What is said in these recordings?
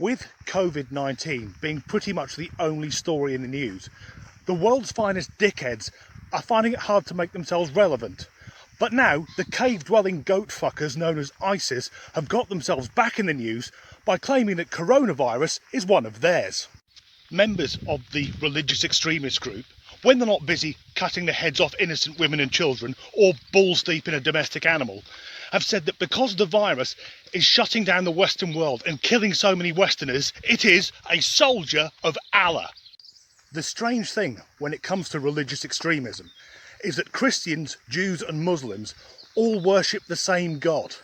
With COVID-19 being pretty much the only story in the news, the world's finest dickheads are finding it hard to make themselves relevant. But now, the cave-dwelling goat fuckers known as ISIS have got themselves back in the news by claiming that coronavirus is one of theirs. Members of the religious extremist group, when they're not busy cutting the heads off innocent women and children or balls deep in a domestic animal, have said that because the virus is shutting down the Western world and killing so many Westerners, it is a soldier of Allah. The strange thing when it comes to religious extremism is that Christians, Jews and Muslims all worship the same God.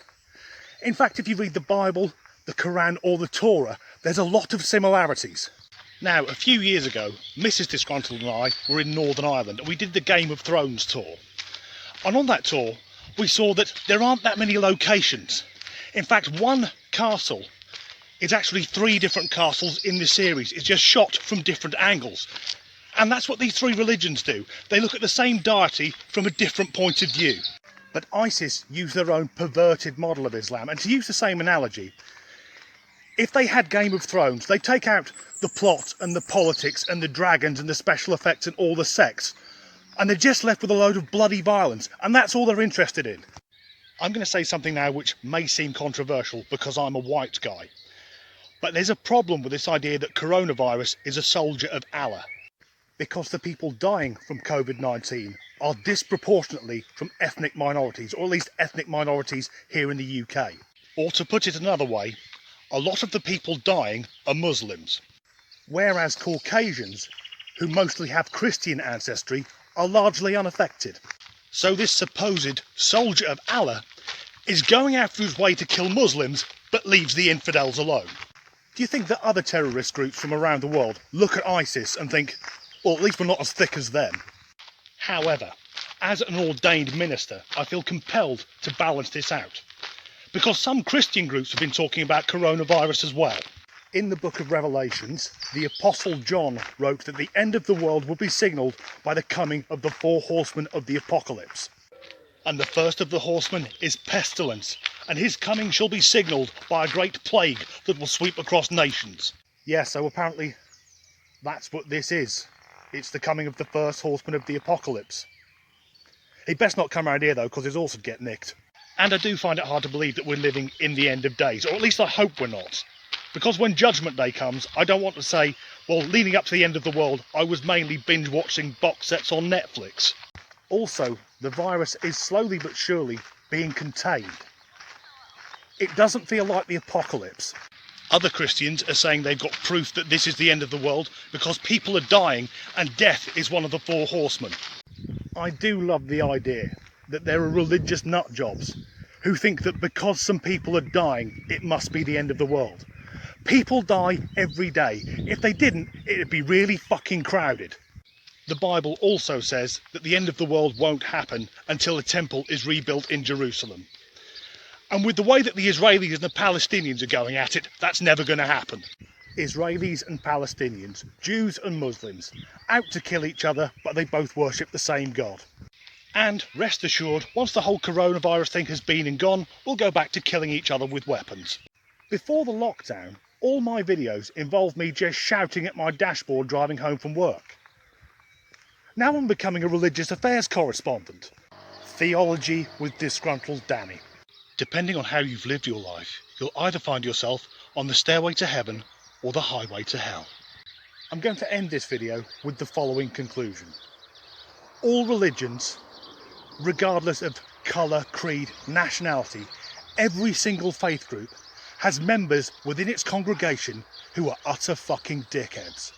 In fact, if you read the Bible, the Quran or the Torah, there's a lot of similarities. Now, a few years ago, Mrs. Disgruntled and I were in Northern Ireland and we did the Game of Thrones tour. And on that tour, we saw that there aren't that many locations. In fact, one castle is actually 3 different castles in the series. It's just shot from different angles. And that's what these 3 religions do. They look at the same deity from a different point of view. But ISIS use their own perverted model of Islam. And to use the same analogy, if they had Game of Thrones, they'd take out the plot and the politics and the dragons and the special effects and all the sex, and they're just left with a load of bloody violence, and that's all they're interested in. I'm going to say something now which may seem controversial because I'm a white guy, but there's a problem with this idea that coronavirus is a soldier of Allah, because the people dying from COVID-19 are disproportionately from ethnic minorities, or at least ethnic minorities here in the UK. Or to put it another way, a lot of the people dying are Muslims, whereas Caucasians, who mostly have Christian ancestry, are largely unaffected. So this supposed soldier of Allah is going after his way to kill Muslims, but leaves the infidels alone. Do you think that other terrorist groups from around the world look at ISIS and think, well, at least we're not as thick as them? However, as an ordained minister, I feel compelled to balance this out, because some Christian groups have been talking about coronavirus as well. In the book of Revelations, the Apostle John wrote that the end of the world will be signalled by the coming of the 4 horsemen of the apocalypse. And the first of the horsemen is pestilence, and his coming shall be signalled by a great plague that will sweep across nations. Yeah, so apparently that's what this is. It's the coming of the first horseman of the apocalypse. He'd best not come around here though, because his horse would get nicked. And I do find it hard to believe that we're living in the end of days, or at least I hope we're not. Because when Judgment Day comes, I don't want to say, well, leading up to the end of the world, I was mainly binge watching box sets on Netflix. Also, the virus is slowly but surely being contained. It doesn't feel like the apocalypse. Other Christians are saying they've got proof that this is the end of the world because people are dying and death is one of the 4 horsemen. I do love the idea that there are religious nutjobs who think that because some people are dying, it must be the end of the world. People die every day. If they didn't, it'd be really fucking crowded. The Bible also says that the end of the world won't happen until a temple is rebuilt in Jerusalem. And with the way that the Israelis and the Palestinians are going at it, that's never going to happen. Israelis and Palestinians, Jews and Muslims, out to kill each other, but they both worship the same God. And rest assured, once the whole coronavirus thing has been and gone, we'll go back to killing each other with weapons. Before the lockdown, all my videos involved me just shouting at my dashboard driving home from work. Now I'm becoming a religious affairs correspondent. Theology with Disgruntled Danny. Depending on how you've lived your life, you'll either find yourself on the stairway to heaven or the highway to hell. I'm going to end this video with the following conclusion. All religions, regardless of colour, creed, nationality, every single faith group has members within its congregation who are utter fucking dickheads.